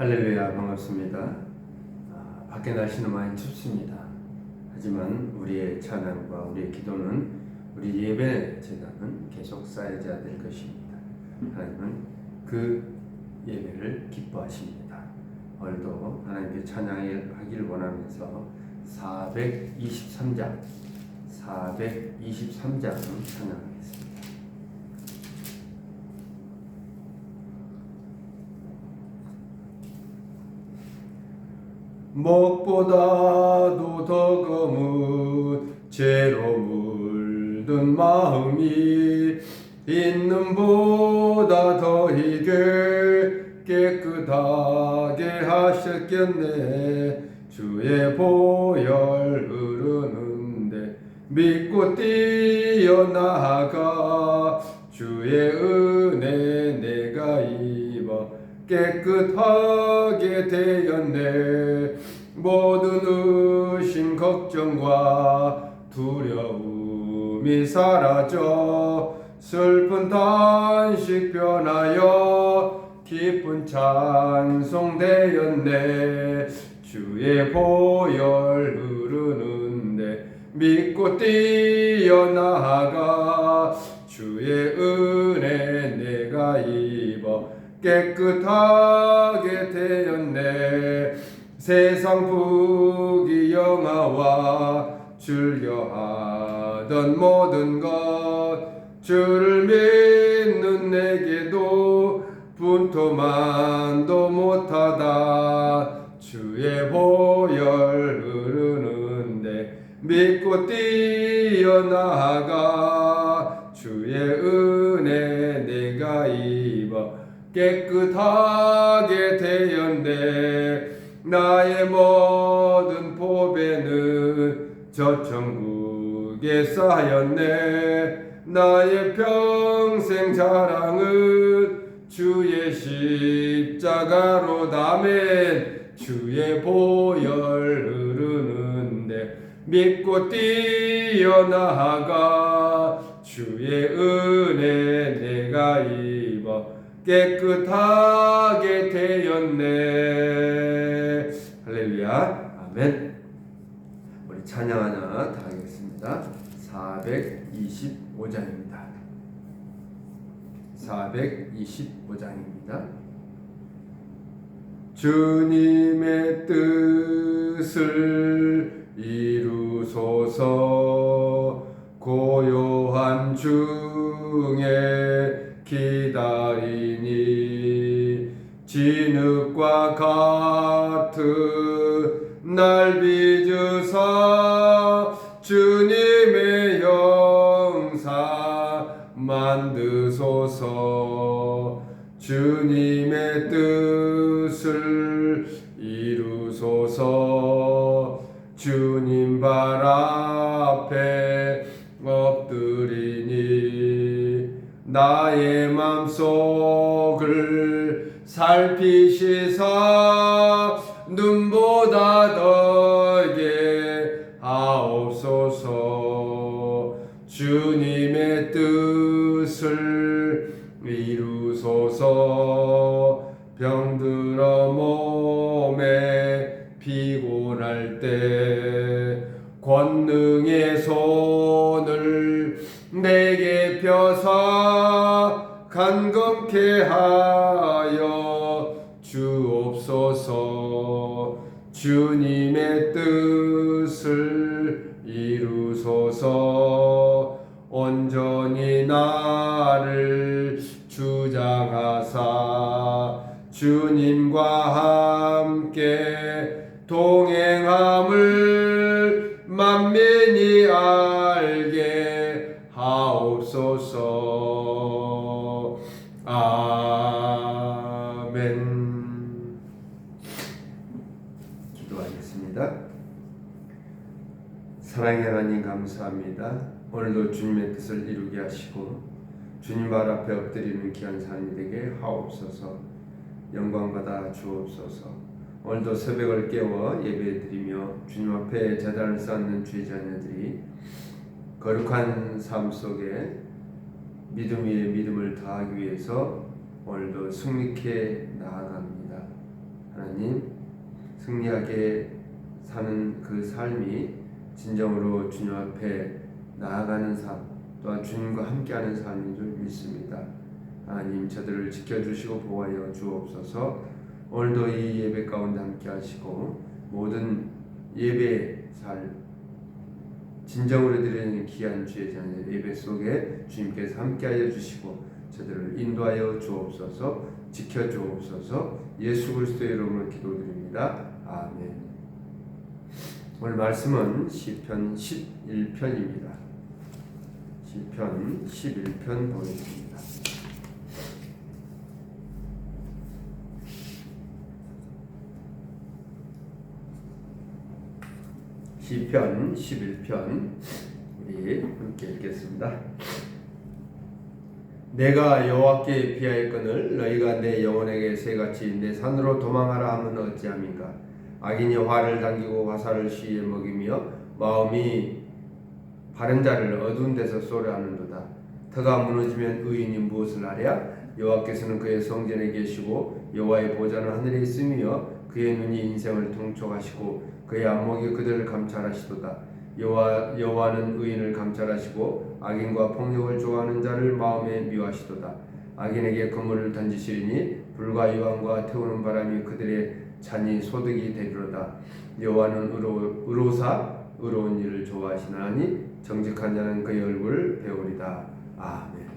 할렐루야, 반갑습니다. 밖에 날씨는 많이 춥습니다. 하지만 우리의 찬양과 우리의 기도는, 우리 예배 제단은 계속 쌓여져야 될 것입니다. 하나님은 그 예배를 기뻐하십니다. 오늘도 하나님께 찬양하기를 원하면서 423장 찬양하겠습니다. 목보다도 더 검은 죄로 물든 마음이 있는보다 더 희게 깨끗하게 하셨겠네. 주의 보혈 흐르는데 믿고 뛰어나가 주의 은혜 내가 입어 깨끗하게 되었네. 모든 의심 걱정과 두려움이 사라져 슬픈 단식 변하여 기쁜 찬송 되었네. 주의 보혈 흐르는데 믿고 뛰어나가 주의 은혜 내가 입어 깨끗하게 되었네. 세상 부귀영화와 즐겨하던 모든 것 주를 믿는 내게도 분토만도 못하다. 주의 보혈 흐르는데 믿고 뛰어나가 주의 은혜 내가 입어 깨끗하게 되었네. 나의 모든 보배는 저 천국에 쌓였네. 나의 평생 자랑은 주의 십자가로다. 아멘. 주의 보혈 흐르는데 믿고 뛰어나가 주의 은혜 내가 입어 깨끗하게 되었네. 할렐루야. 아멘. 우리 찬양 하나 다 하겠습니다. 425장입니다. 425장입니다. 주님의 뜻을 이루소서. 고요한 중에 기다리니 진흙과 같은 날 빚으사 주님의 형상 만드소서. 주님의 뜻을 이루소서. 주님 발 앞에 엎드리니 나의 맘속을 살피시사 눈보다 더게 하옵소서. 주님의 뜻을 이루소서. 병들어 몸에 피곤할 때 권능의 손을 내게 펴사 간검케 하여 주옵소서. 주님의 뜻을 이루소서. 온전히 나를 주장하사 주님과 함께 동행함을 만민이 알게 하옵소서. 아멘. 기도하겠습니다. 사랑의 하나님 감사합니다. 오늘도 주님의 뜻을 이루게 하시고 주님 발 앞에 엎드리는 귀한 사람이 되게 하옵소서. 영광받아 주옵소서. 오늘도 새벽을 깨워 예배드리며 주님 앞에 제단을 쌓는 주의 자녀들이 거룩한 삶 속에 믿음 위에 믿음을 더하기 위해서 오늘도 승리케 나아갑니다. 하나님 승리하게 사는 그 삶이 진정으로 주님 앞에 나아가는 삶, 또한 주님과 함께하는 삶인 줄 믿습니다. 하나님 저들을 지켜주시고 보호하여 주옵소서. 오늘도 이 예배 가운데 함께하시고 모든 예배 잘 진정으로 드리는 귀한 주의 자녀 예배 속에 주님께서 함께하여 주시고 저들을 인도하여 주옵소서. 지켜주옵소서. 예수 그리스도의 이름으로 기도드립니다. 아멘. 오늘 말씀은 시편 11편입니다. 시편 11편 보겠습니다. 시편 11편 우리 함께 읽겠습니다. 내가 여호와께 피하였거늘 너희가 내 영혼에게 새같이 내 산으로 도망하라 하면 어찌함인가. 악인이 화를 당기고 화살을 시에 먹이며 마음이 바른 자를 어두운 데서 쏘려 하는도다. 터가 무너지면 의인이 무엇을 하랴. 여호와께서는 그의 성전에 계시고 여호와의 보좌는 하늘에 있으며 그의 눈이 인생을 통촉하시고 그의 안목이 그들을 감찰하시도다. 여호와는 의인을 감찰하시고 악인과 폭력을 좋아하는 자를 마음에 미워하시도다. 악인에게 그물을 던지시리니 불과 유황과 태우는 바람이 그들의 잔이 소득이 되리로다. 여호와는 의로사 의로운 일을 좋아하시나니 정직한 자는 그의 얼굴을 배우리다. 아멘.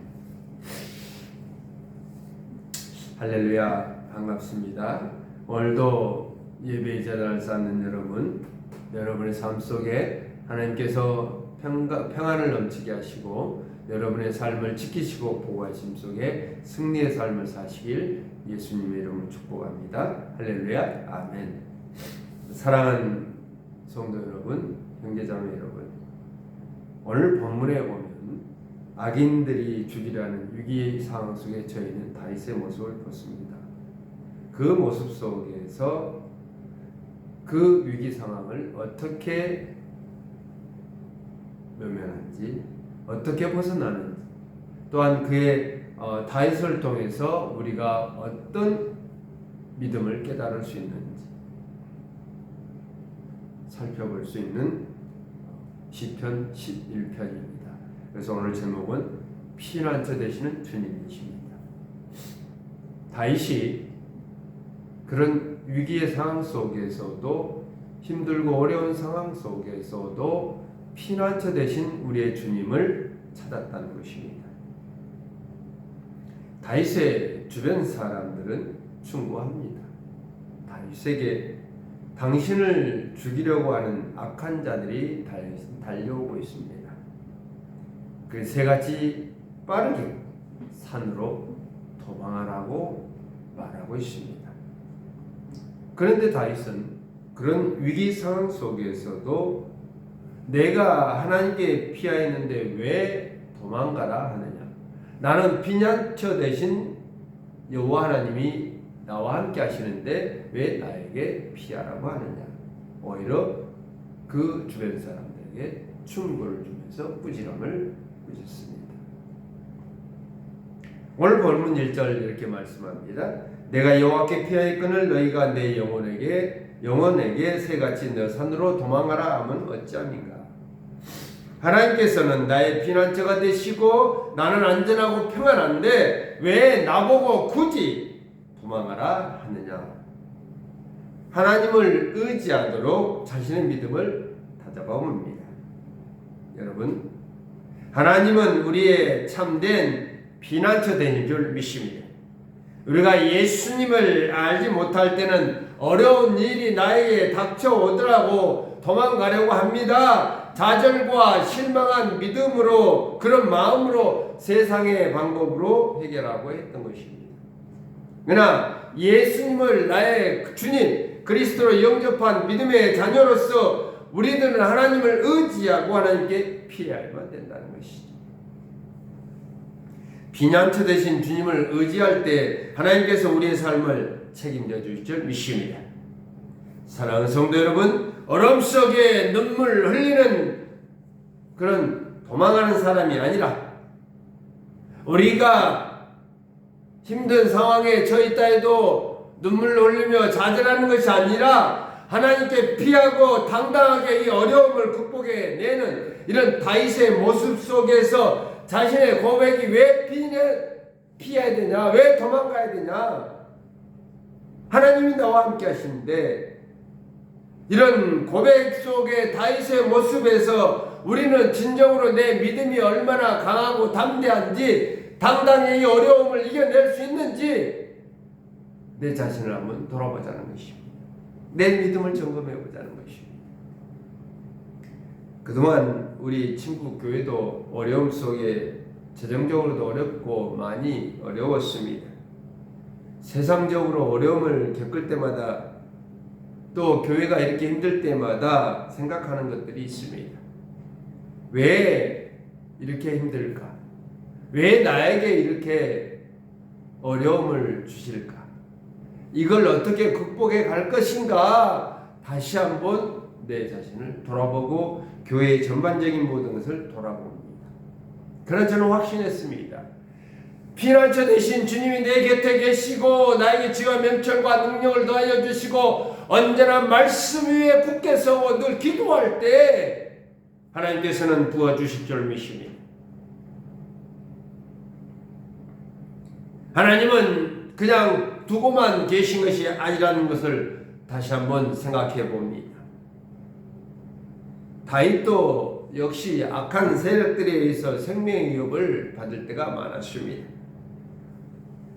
할렐루야. 반갑습니다. 오늘도 예배의 자리를 쌓는 여러분의 삶 속에 하나님께서 평안을 넘치게 하시고 여러분의 삶을 지키시고 보호하심 속에 승리의 삶을 사시길 예수님의 이름으로 축복합니다. 할렐루야. 아멘. 사랑하는 성도 여러분, 형제자매 여러분, 오늘 본문에 보면 악인들이 죽이려는 위기의 상황 속에 저희는 다윗의 모습을 보습니다. 그 모습 속에서 그 위기 상황을 어떻게 외면한지, 어떻게 벗어나는지, 또한 그의 다윗을 통해서 우리가 어떤 믿음을 깨달을 수 있는지 살펴볼 수 있는 시편 11편입니다. 그래서 오늘 제목은 피난처 되시는 주님이십니다. 다윗이 그런 위기의 상황 속에서도 힘들고 어려운 상황 속에서도 피난처 되신 우리의 주님을 찾았다는 것입니다. 다윗의 주변 사람들은 충고합니다. 다윗에게 당신을 죽이려고 하는 악한 자들이 달려오고 있습니다. 그래서 새같이 빠르게 산으로 도망하라고 말하고 있습니다. 그런데 다윗은 그런 위기 상황 속에서도 내가 하나님께 피하였는데 왜 도망가라 하느냐. 나는 피난처 대신 여호와 하나님이 나와 함께 하시는데 왜 나에게 피하라고 하느냐. 오히려 그 주변 사람들에게 충고를 주면서 꾸지람을 꾸짖습니다. 오늘 본문 1절 이렇게 말씀합니다. 내가 여호와께 피하였거늘 너희가 내 영혼에게 새같이 너 산으로 도망하라 하면 어찌함인가. 하나님께서는 나의 피난처가 되시고 나는 안전하고 평안한데 왜 나보고 굳이 도망하라 하느냐. 하나님을 의지하도록 자신의 믿음을 다잡아 봅니다. 여러분, 하나님은 우리의 참된 피난처 되는 줄 믿습니다. 우리가 예수님을 알지 못할 때는 어려운 일이 나에게 닥쳐오더라고 도망가려고 합니다. 좌절과 실망한 믿음으로, 그런 마음으로 세상의 방법으로 해결하고 했던 것입니다. 그러나 예수님을 나의 주님 그리스도로 영접한 믿음의 자녀로서 우리들은 하나님을 의지하고 하나님께 피해야만 된다는 것이죠. 피난처 되신 주님을 의지할 때 하나님께서 우리의 삶을 책임져 주실 줄 믿습니다. 사랑하는 성도 여러분, 어려움 속에 눈물 흘리는 그런 도망하는 사람이 아니라 우리가 힘든 상황에 처해 있다 해도 눈물 흘리며 좌절하는 것이 아니라 하나님께 피하고 당당하게 이 어려움을 극복해내는 이런 다윗의 모습 속에서 자신의 고백이 왜 피해야 되냐, 왜 도망가야 되냐, 하나님이 나와 함께 하시는데, 이런 고백 속의 다윗의 모습에서 우리는 진정으로 내 믿음이 얼마나 강하고 담대한지, 당당히 이 어려움을 이겨낼 수 있는지 내 자신을 한번 돌아보자는 것입니다. 내 믿음을 점검해 보자는 것입니다. 그동안 우리 친구 교회도 어려움 속에 재정적으로도 어렵고 많이 어려웠습니다. 세상적으로 어려움을 겪을 때마다 또 교회가 이렇게 힘들 때마다 생각하는 것들이 있습니다. 왜 이렇게 힘들까? 왜 나에게 이렇게 어려움을 주실까? 이걸 어떻게 극복해 갈 것인가? 다시 한번 내 자신을 돌아보고 교회의 전반적인 모든 것을 돌아봅니다. 그러나 저는 확신했습니다. 피난처 대신 주님이 내 곁에 계시고 나에게 지혜와 명철과 능력을 더하여 주시고 언제나 말씀 위에 굳게 서고 늘 기도할 때 하나님께서는 부어주실 줄 믿습니다. 하나님은 그냥 두고만 계신 것이 아니라는 것을 다시 한번 생각해 봅니다. 다윗도 역시 악한 세력들에 의해서 생명의 위협을 받을 때가 많았습니다.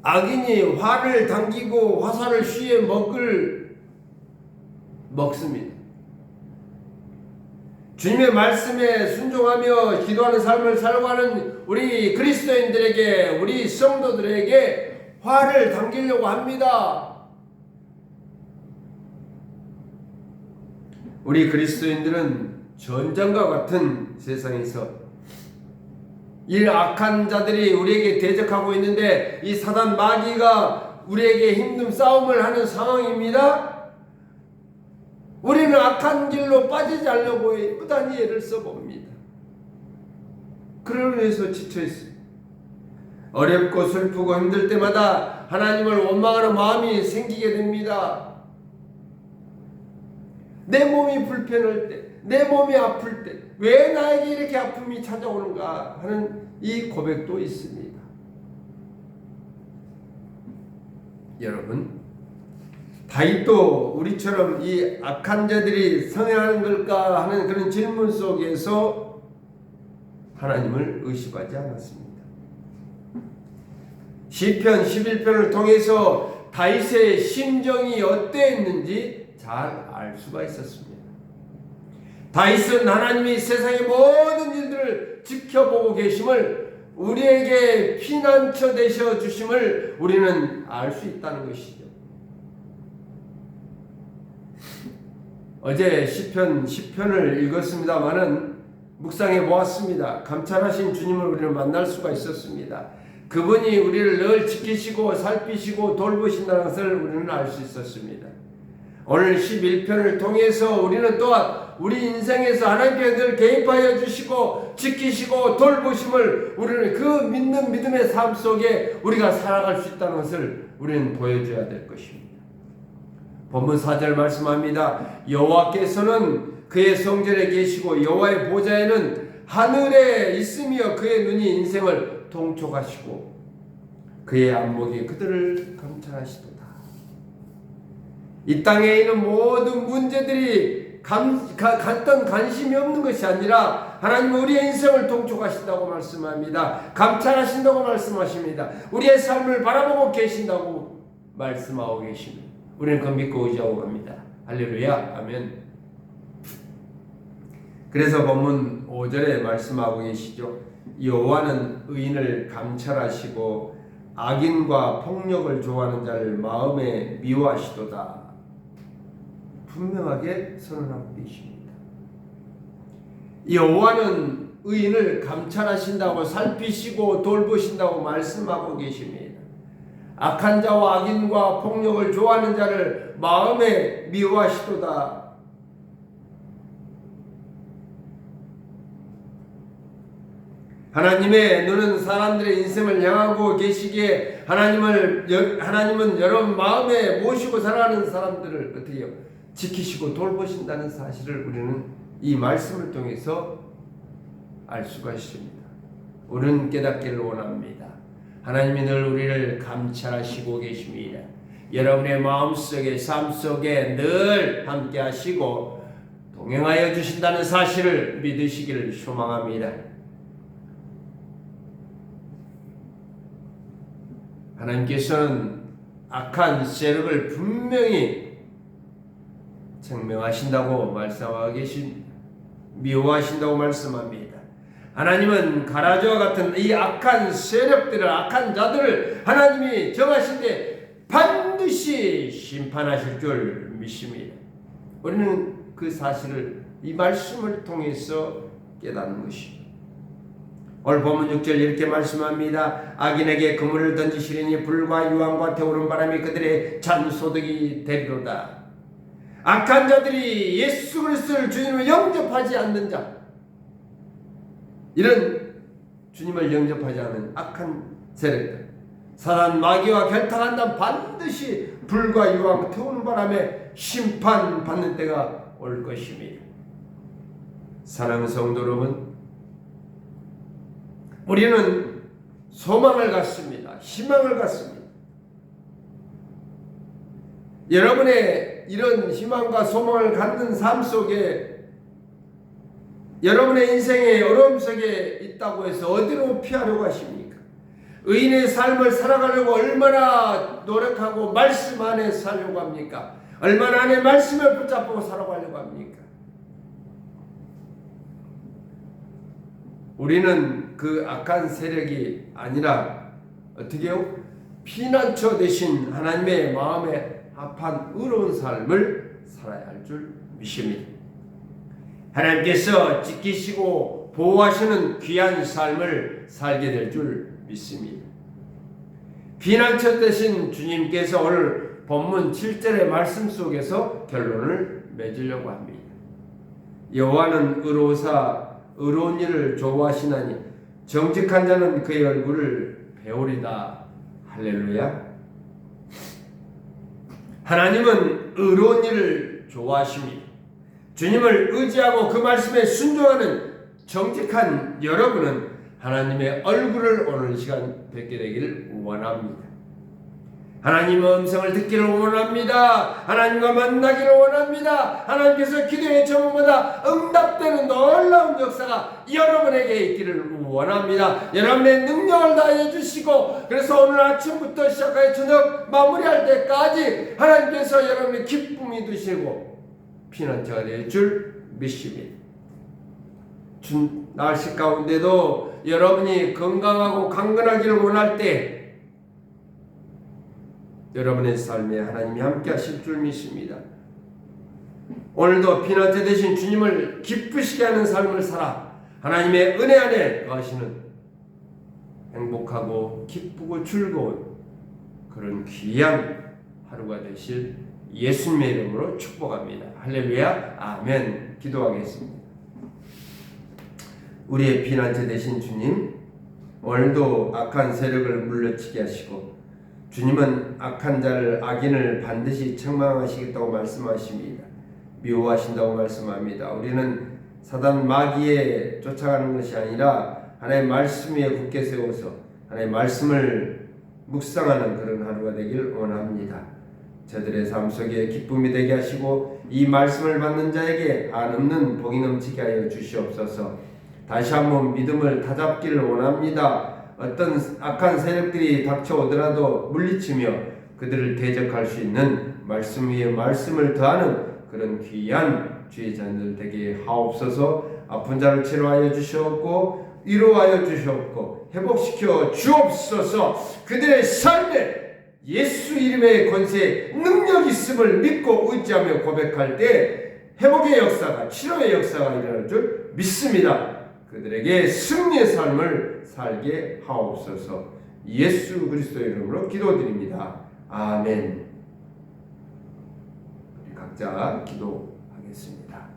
악인이 화를 당기고 화살을 쉬에 먹습니다. 주님의 말씀에 순종하며 기도하는 삶을 살아가는 우리 그리스도인들에게, 우리 성도들에게 화를 당기려고 합니다. 우리 그리스도인들은 전쟁과 같은 세상에서 이 악한 자들이 우리에게 대적하고 있는데 이 사단 마귀가 우리에게 힘든 싸움을 하는 상황입니다. 우리는 악한 길로 빠지지 않으려고 무단히 애를 써봅니다. 그러기 위해서 지쳐있어요. 어렵고 슬프고 힘들 때마다 하나님을 원망하는 마음이 생기게 됩니다. 내 몸이 불편할 때, 내 몸이 아플 때, 왜 나에게 이렇게 아픔이 찾아오는가 하는 이 고백도 있습니다. 여러분, 다윗도 우리처럼 이 악한 자들이 성행하는 걸까 하는 그런 질문 속에서 하나님을 의심하지 않았습니다. 시편 11편을 통해서 다윗의 심정이 어땠는지 잘 알 수가 있었습니다. 다윗은 하나님이 세상의 모든 일들을 지켜보고 계심을, 우리에게 피난처 되셔 주심을 우리는 알 수 있다는 것이죠. 어제 시편 10편을 읽었습니다마는 묵상해 보았습니다. 감찰하신 주님을 우리는 만날 수가 있었습니다. 그분이 우리를 늘 지키시고 살피시고 돌보신다는 것을 우리는 알 수 있었습니다. 오늘 11편을 통해서 우리는 또한 우리 인생에서 하나님께 늘 개입하여 주시고 지키시고 돌보심을 우리는 그 믿는 믿음의 삶 속에 우리가 살아갈 수 있다는 것을 우리는 보여줘야 될 것입니다. 본문 4절 말씀합니다. 여호와께서는 그의 성전에 계시고 여호와의 보좌에는 하늘에 있으며 그의 눈이 인생을 통촉하시고 그의 안목이 그들을 감찰하시도다. 이 땅에 있는 모든 문제들이 갔던 관심이 없는 것이 아니라 하나님은 우리의 인생을 통촉하신다고 말씀합니다. 감찰하신다고 말씀하십니다. 우리의 삶을 바라보고 계신다고 말씀하고 계십니다. 우리는 그 믿고 의지하고 갑니다. 할렐루야, 아멘. 그래서 본문 5절에 말씀하고 계시죠. 여호와는 의인을 감찰하시고 악인과 폭력을 좋아하는 자를 마음에 미워하시도다. 분명하게 선언하고 계십니다. 여호와는 의인을 감찰하신다고, 살피시고 돌보신다고 말씀하고 계십니다. 악한 자와 악인과 폭력을 좋아하는 자를 마음에 미워하시도다. 하나님의 눈은 사람들의 인생을 향하고 계시기에 하나님은 여러분 마음에 모시고 살아가는 사람들을 어떻게 해요? 지키시고 돌보신다는 사실을 우리는 이 말씀을 통해서 알 수가 있습니다. 우리는 깨닫기를 원합니다. 하나님이 늘 우리를 감찰하시고 계십니다. 여러분의 마음속에 삶 속에 늘 함께 하시고 동행하여 주신다는 사실을 믿으시기를 소망합니다. 하나님께서는 악한 세력을 분명히 증명하신다고 말씀하고 계십니다. 미워하신다고 말씀합니다. 하나님은 가라지와 같은 이 악한 세력들을, 악한 자들을 하나님이 정하신데 반드시 심판하실 줄 믿습니다. 우리는 그 사실을 이 말씀을 통해서 깨닫는 것입니다. 오늘 본문 6절 이렇게 말씀합니다. 악인에게 그물을 던지시리니 불과 유황과 태우는 바람이 그들의 잔소득이 되리로다. 악한 자들이 예수 그리스도를 주님을 영접하지 않는 자, 이런 주님을 영접하지 않는 악한 세력들, 사단 마귀와 결탁한다면 반드시 불과 유황 태우는 바람에 심판받는 때가 올 것입니다. 사랑하는 성도 여러분, 우리는 소망을 갖습니다. 희망을 갖습니다. 여러분의 이런 희망과 소망을 갖는 삶 속에 여러분의 인생의 어려움 속에 있다고 해서 어디로 피하려고 하십니까? 의인의 삶을 살아가려고 얼마나 노력하고 말씀 안에 살려고 합니까? 얼마나 안에 말씀을 붙잡고 살아가려고 합니까? 우리는 그 악한 세력이 아니라 어떻게 해요? 피난처 되신 하나님의 마음에 합한 의로운 삶을 살아야 할 줄 믿습니다. 하나님께서 지키시고 보호하시는 귀한 삶을 살게 될 줄 믿습니다. 피난처 되신 주님께서 오늘 본문 7절의 말씀 속에서 결론을 맺으려고 합니다. 여호와는 의로우사 의로운 일을 좋아하시나니 정직한 자는 그의 얼굴을 배우리다. 할렐루야. 하나님은 의로운 일을 좋아하십니다. 주님을 의지하고 그 말씀에 순종하는 정직한 여러분은 하나님의 얼굴을 오늘 시간 뵙게 되기를 원합니다. 하나님의 음성을 듣기를 원합니다. 하나님과 만나기를 원합니다. 하나님께서 기도의 제목마다 응답되는 놀라운 역사가 여러분에게 있기를 원합니다. 여러분의 능력을 다해 주시고, 그래서 오늘 아침부터 시작하여 저녁 마무리할 때까지 하나님께서 여러분의 기쁨이 되시고 피난처가 될 줄 믿습니다. 날씨 가운데도 여러분이 건강하고 강건하기를 원할 때 여러분의 삶에 하나님이 함께 하실 줄 믿습니다. 오늘도 피난처 되신 주님을 기쁘시게 하는 삶을 살아 하나님의 은혜 안에 거하시는 행복하고 기쁘고 즐거운 그런 귀한 하루가 되실 예수님의 이름으로 축복합니다. 할렐루야. 아멘. 기도하겠습니다. 우리의 피난처 되신 주님, 오늘도 악한 세력을 물러치게 하시고 주님은 악한 자를, 악인을 반드시 책망하시겠다고 말씀하십니다. 미워하신다고 말씀합니다. 우리는 사단 마귀에 쫓아가는 것이 아니라 하나님의 말씀 위에 굳게 세워서 하나님의 말씀을 묵상하는 그런 하루가 되길 원합니다. 저들의 삶 속에 기쁨이 되게 하시고 이 말씀을 받는 자에게 한없는 복이 넘치게 하여 주시옵소서. 다시 한번 믿음을 다잡기를 원합니다. 어떤 악한 세력들이 닥쳐오더라도 물리치며 그들을 대적할 수 있는 말씀 위에 말씀을 더하는 그런 귀한 주의 자녀들 되게 하옵소서. 아픈 자를 치료하여 주시옵고 위로하여 주시옵고 회복시켜 주옵소서. 그들의 삶에 예수 이름의 권세에 능력 있음을 믿고 의지하며 고백할 때 회복의 역사가, 치료의 역사가 일어날 줄 믿습니다. 그들에게 승리의 삶을 살게 하옵소서. 예수 그리스도의 이름으로 기도드립니다. 아멘. 우리 각자 기도하겠습니다.